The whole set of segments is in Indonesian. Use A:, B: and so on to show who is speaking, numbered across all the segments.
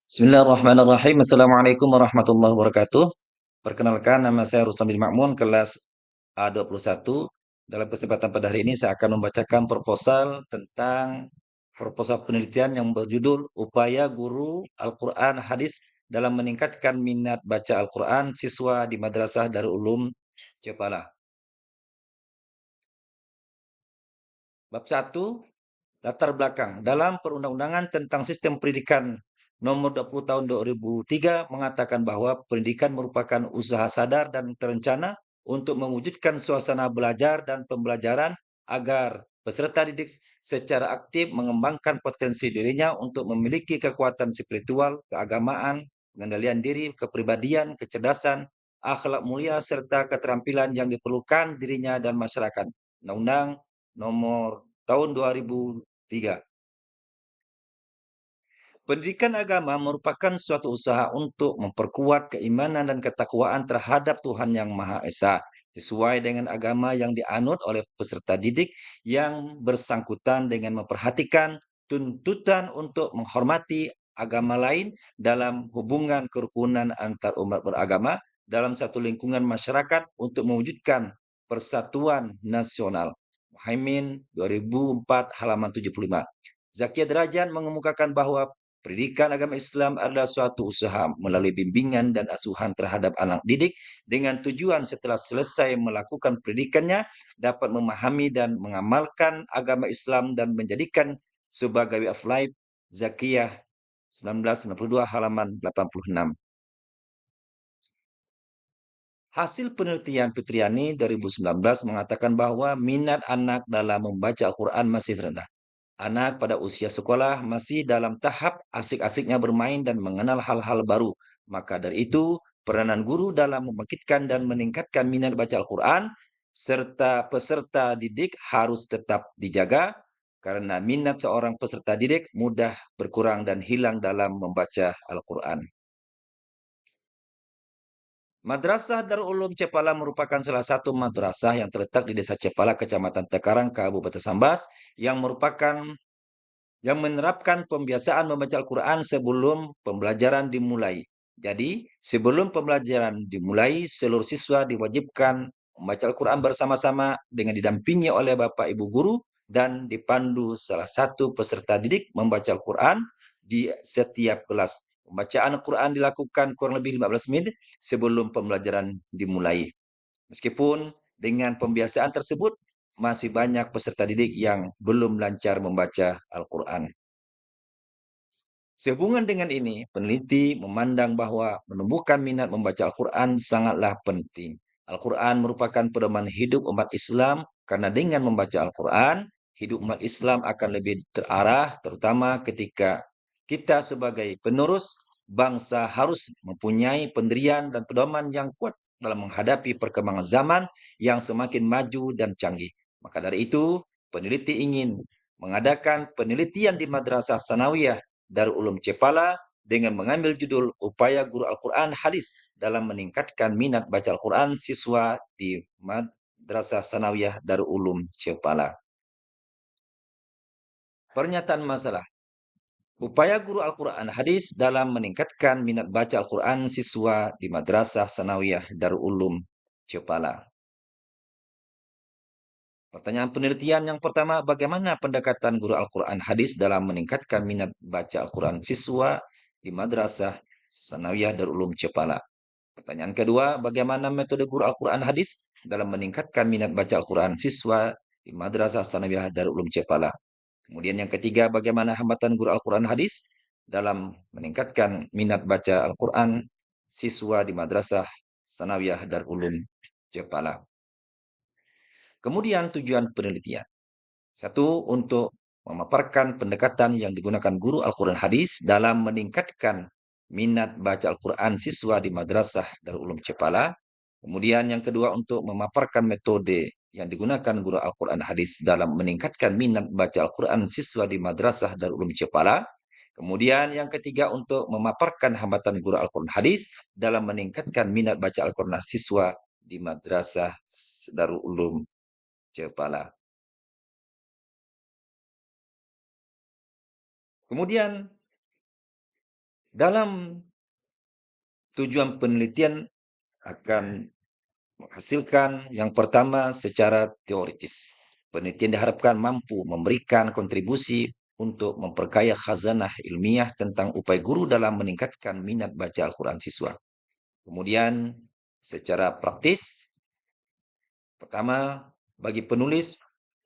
A: Bismillahirrahmanirrahim. Assalamualaikum warahmatullahi wabarakatuh. Perkenalkan, nama saya Rustam bin Makmun, kelas A21. Dalam kesempatan pada hari ini saya akan membacakan proposal penelitian yang berjudul Upaya Guru Al-Quran Hadis dalam meningkatkan minat baca Al-Quran siswa di Madrasah Darul Ulum Jepara. Bab 1. Latar belakang. Dalam Perundang-undangan tentang Sistem Pendidikan Nomor 20 Tahun 2003 mengatakan bahwa pendidikan merupakan usaha sadar dan terencana untuk mewujudkan suasana belajar dan pembelajaran agar peserta didik secara aktif mengembangkan potensi dirinya untuk memiliki kekuatan spiritual, keagamaan, pengendalian diri, kepribadian, kecerdasan, akhlak mulia, serta keterampilan yang diperlukan dirinya dan masyarakat. Undang-Undang Nomor Tahun 2003. Pendidikan agama merupakan suatu usaha untuk memperkuat keimanan dan ketakwaan terhadap Tuhan Yang Maha Esa, sesuai dengan agama yang dianut oleh peserta didik yang bersangkutan dengan memperhatikan tuntutan untuk menghormati agama lain dalam hubungan kerukunan antar umat beragama dalam satu lingkungan masyarakat untuk mewujudkan persatuan nasional. Muhaimin 2004 halaman 75. Zakia Derajat mengemukakan bahwa pendidikan agama Islam adalah suatu usaha melalui bimbingan dan asuhan terhadap anak didik dengan tujuan setelah selesai melakukan pendidikannya dapat memahami dan mengamalkan agama Islam dan menjadikan sebagai way of life. Zakiyah 1992 halaman 86. Hasil penelitian Fitriani 2019 mengatakan bahwa minat anak dalam membaca Al-Quran masih rendah. Anak pada usia sekolah masih dalam tahap asik-asiknya bermain dan mengenal hal-hal baru. Maka dari itu, peranan guru dalam membangkitkan dan meningkatkan minat baca Al-Quran serta peserta didik harus tetap dijaga karena minat seorang peserta didik mudah berkurang dan hilang dalam membaca Al-Quran. Madrasah Darul Ulum Cepala merupakan salah satu madrasah yang terletak di Desa Cepala, Kecamatan Tekarang, Kabupaten Sambas, yang menerapkan pembiasaan membaca Al-Quran sebelum pembelajaran dimulai. Jadi, sebelum pembelajaran dimulai, seluruh siswa diwajibkan membaca Al-Quran bersama-sama dengan didampingi oleh Bapak Ibu Guru dan dipandu salah satu peserta didik membaca Al-Quran di setiap kelas. Pembacaan Al-Quran dilakukan kurang lebih 15 menit sebelum pembelajaran dimulai. Meskipun dengan pembiasaan tersebut, masih banyak peserta didik yang belum lancar membaca Al-Quran. Sehubungan dengan ini, peneliti memandang bahwa menumbuhkan minat membaca Al-Quran sangatlah penting. Al-Quran merupakan pedoman hidup umat Islam karena dengan membaca Al-Quran, hidup umat Islam akan lebih terarah, terutama ketika kita sebagai penerus bangsa harus mempunyai pendirian dan pedoman yang kuat dalam menghadapi perkembangan zaman yang semakin maju dan canggih. Maka dari itu, peneliti ingin mengadakan penelitian di Madrasah Sanawiyah Darul Ulum Cepala dengan mengambil judul Upaya Guru Al-Quran Hadis dalam meningkatkan minat baca Al-Quran siswa di Madrasah Sanawiyah Darul Ulum Cepala. Pernyataan masalah. Upaya guru Al-Quran Hadis dalam meningkatkan minat baca Al-Quran siswa di Madrasah Sanawiyah Darul Ulum Cepala. Pertanyaan penelitian yang pertama, bagaimana pendekatan guru Al-Quran Hadis dalam meningkatkan minat baca Al-Quran siswa di Madrasah Sanawiyah Darul Ulum Cepala? Pertanyaan kedua, bagaimana metode guru Al-Quran Hadis dalam meningkatkan minat baca Al-Quran siswa di Madrasah Sanawiyah Darul Ulum Cepala? Kemudian yang ketiga, bagaimana hambatan guru Al-Quran Hadis dalam meningkatkan minat baca Al-Quran siswa di Madrasah Sanawiyah Darul Ulum Cepala? Kemudian tujuan penelitian. Satu, untuk memaparkan pendekatan yang digunakan guru Al-Quran Hadis dalam meningkatkan minat baca Al-Quran siswa di Madrasah Darul Ulum Cepala. Kemudian yang kedua, untuk memaparkan metode yang digunakan guru Al-Quran Hadis dalam meningkatkan minat baca Al-Quran siswa di Madrasah Darul Ulum Cepala. Kemudian yang ketiga, untuk memaparkan hambatan guru Al-Quran Hadis dalam meningkatkan minat baca Al-Quran siswa di Madrasah Darul Ulum Cepala. Kemudian Dalam tujuan penelitian akan menghasilkan yang pertama secara teoritis. Penelitian diharapkan mampu memberikan kontribusi untuk memperkaya khazanah ilmiah tentang upaya guru dalam meningkatkan minat baca Al-Quran siswa. Kemudian secara praktis, pertama bagi penulis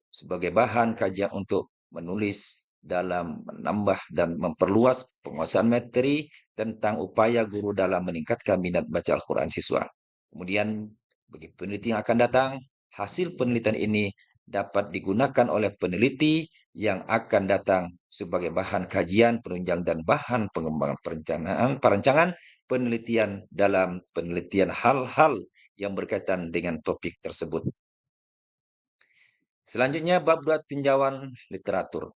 A: sebagai bahan kajian untuk menulis dalam menambah dan memperluas penguasaan materi tentang upaya guru dalam meningkatkan minat baca Al-Quran siswa. Kemudian, bagi peneliti yang akan datang, hasil penelitian ini dapat digunakan oleh peneliti yang akan datang sebagai bahan kajian, penunjang, dan bahan pengembangan perencanaan penelitian dalam penelitian hal-hal yang berkaitan dengan topik tersebut. Selanjutnya bab 2 tinjauan literatur.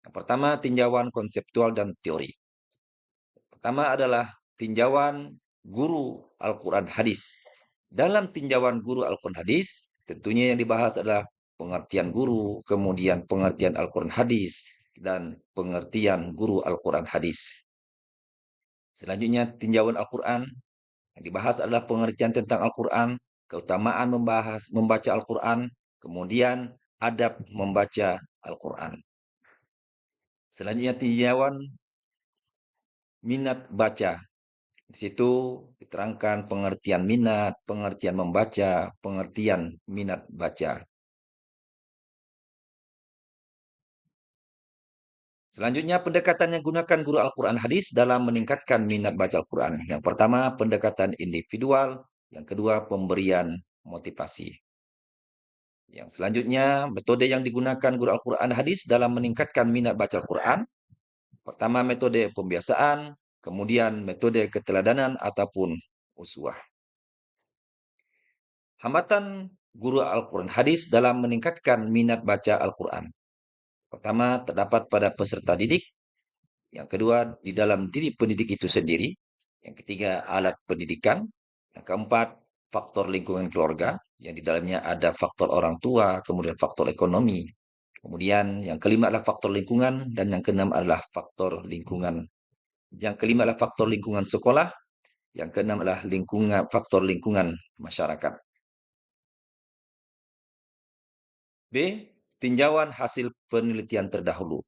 A: Yang pertama tinjauan konseptual dan teori. Pertama adalah tinjauan guru Al-Quran hadis. Dalam tinjauan guru Al-Quran hadis, tentunya yang dibahas adalah pengertian guru, kemudian pengertian Al-Quran hadis, dan pengertian guru Al-Quran hadis. Selanjutnya tinjauan Al-Quran. Yang dibahas adalah pengertian tentang Al-Quran, keutamaan membaca Al-Quran, kemudian adab membaca Al-Quran. Selanjutnya tinjauan minat baca. Di situ diterangkan pengertian minat, pengertian membaca, pengertian minat baca. Selanjutnya pendekatan yang gunakan guru Al-Quran hadis dalam meningkatkan minat baca Al-Quran. Yang pertama pendekatan individual, yang kedua pemberian motivasi. Yang selanjutnya metode yang digunakan guru Al-Quran hadis dalam meningkatkan minat baca Al-Quran. Pertama metode pembiasaan, kemudian metode keteladanan ataupun uswah. Hambatan guru Al-Quran hadis dalam meningkatkan minat baca Al-Quran. Pertama, terdapat pada peserta didik. Yang kedua, di dalam diri pendidik itu sendiri. Yang ketiga, alat pendidikan. Yang keempat, faktor lingkungan keluarga. Yang di dalamnya ada faktor orang tua, kemudian faktor ekonomi. Kemudian yang kelima adalah faktor lingkungan. Dan yang keenam adalah faktor lingkungan. Yang kelima adalah faktor lingkungan sekolah. Yang keenam adalah faktor lingkungan masyarakat. B. Tinjauan hasil penelitian terdahulu.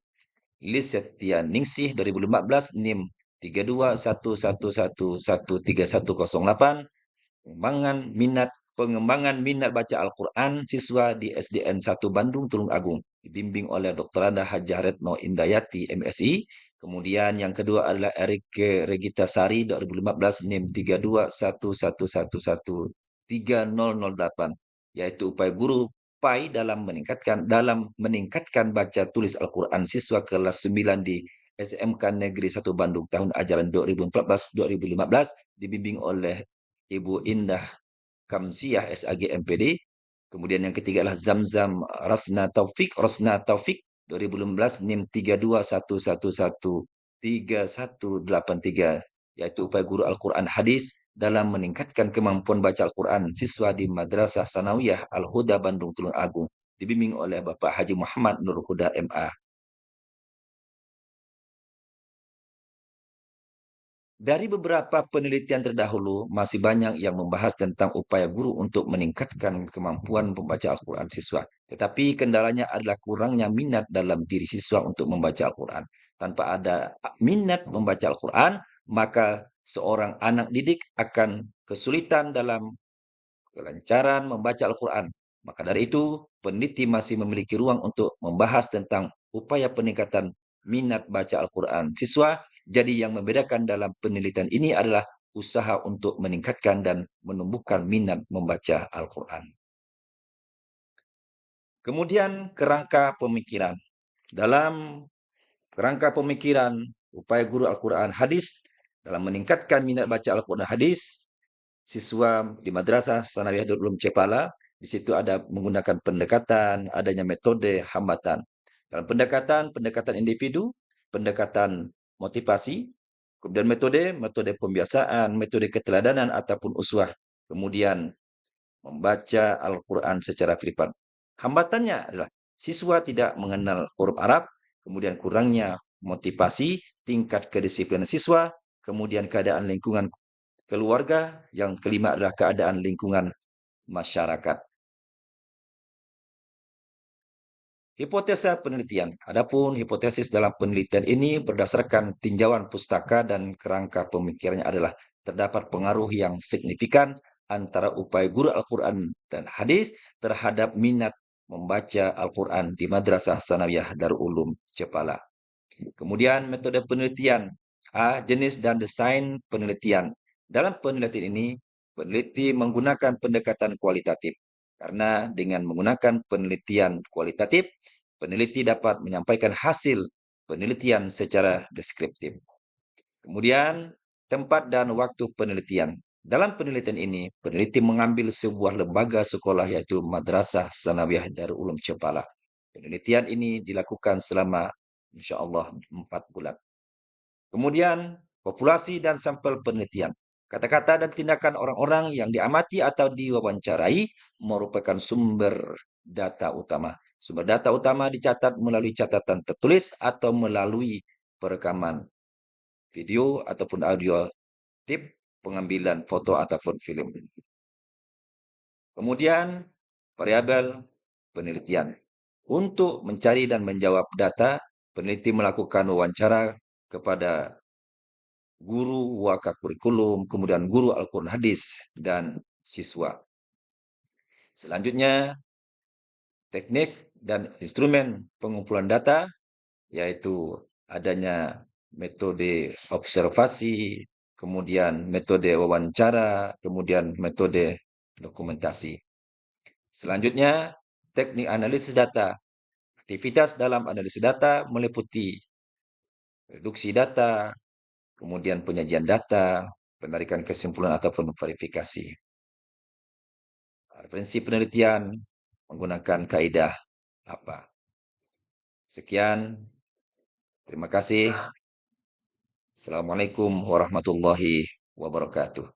A: Lis Setianingsih 2015 NIM 3211113108 pengembangan minat baca Al-Quran siswa di SDN 1 Bandung Tulung Agung dibimbing oleh Dr. Ada Hajah Retno Indayati MSI. Kemudian yang kedua adalah Erik Regita Sari 2015 NIM 3211113008 yaitu upaya guru PAI dalam meningkatkan baca tulis Al-Quran siswa kelas 9 di SMK Negeri 1 Bandung tahun ajaran 2014-2015 dibimbing oleh Ibu Indah Kamsiah SAG MPD. Kemudian yang ketiga adalah Zamzam Rosna Taufik 2015 NIM 321113113183 yaitu upaya guru Al-Quran hadis dalam meningkatkan kemampuan baca Al-Quran siswa di Madrasah Sanawiyah Al-Huda Bandung Tulung Agung dibimbing oleh Bapak Haji Muhammad Nur Huda MA. Dari beberapa penelitian terdahulu, masih banyak yang membahas tentang upaya guru untuk meningkatkan kemampuan membaca Al-Quran siswa. Tetapi kendalanya adalah kurangnya minat dalam diri siswa untuk membaca Al-Quran. Tanpa ada minat membaca Al-Quran, maka seorang anak didik akan kesulitan dalam kelancaran membaca Al-Quran. Maka dari itu, peneliti masih memiliki ruang untuk membahas tentang upaya peningkatan minat baca Al-Quran siswa. Jadi yang membedakan dalam penelitian ini adalah usaha untuk meningkatkan dan menumbuhkan minat membaca Al-Quran. Kemudian kerangka pemikiran. Dalam kerangka pemikiran, upaya guru Al-Quran hadis dalam meningkatkan minat baca Al-Quran hadis, siswa di Madrasah Sanawiyah Darul Ulum Cepala, di situ ada menggunakan pendekatan, adanya metode hambatan. Dalam pendekatan individu, pendekatan motivasi, kemudian metode pembiasaan, metode keteladanan ataupun uswah. Kemudian membaca Al-Quran secara privat. Hambatannya adalah siswa tidak mengenal huruf Arab, kemudian kurangnya motivasi, tingkat kedisiplinan siswa, kemudian keadaan lingkungan keluarga, yang kelima adalah keadaan lingkungan masyarakat. Hipotesa penelitian. Adapun hipotesis dalam penelitian ini berdasarkan tinjauan pustaka dan kerangka pemikirannya adalah terdapat pengaruh yang signifikan antara upaya guru Al-Quran dan hadis terhadap minat membaca Al-Quran di Madrasah Sanawiyah Darul Ulum Cepala. Kemudian metode penelitian, jenis dan desain penelitian. Dalam penelitian ini, peneliti menggunakan pendekatan kualitatif. Karena dengan menggunakan penelitian kualitatif, peneliti dapat menyampaikan hasil penelitian secara deskriptif. Kemudian, tempat dan waktu penelitian. Dalam penelitian ini, peneliti mengambil sebuah lembaga sekolah yaitu Madrasah Sanawiyah Darul Ulum Cepala. Penelitian ini dilakukan selama insya Allah 4 bulan. Kemudian, populasi dan sampel penelitian. Kata-kata dan tindakan orang-orang yang diamati atau diwawancarai merupakan sumber data utama. Sumber data utama dicatat melalui catatan tertulis atau melalui perekaman video ataupun audio tip pengambilan foto ataupun film. Kemudian, variabel penelitian. Untuk mencari dan menjawab data, peneliti melakukan wawancara kepada guru waka kurikulum, kemudian guru Al-Quran hadis, dan siswa. Selanjutnya, teknik dan instrumen pengumpulan data, yaitu adanya metode observasi, kemudian metode wawancara, kemudian metode dokumentasi. Selanjutnya, teknik analisis data. Aktivitas dalam analisis data meliputi reduksi data, kemudian penyajian data, penarikan kesimpulan ataupun verifikasi. Referensi penelitian menggunakan kaidah apa? Sekian, terima kasih. Assalamualaikum warahmatullahi wabarakatuh.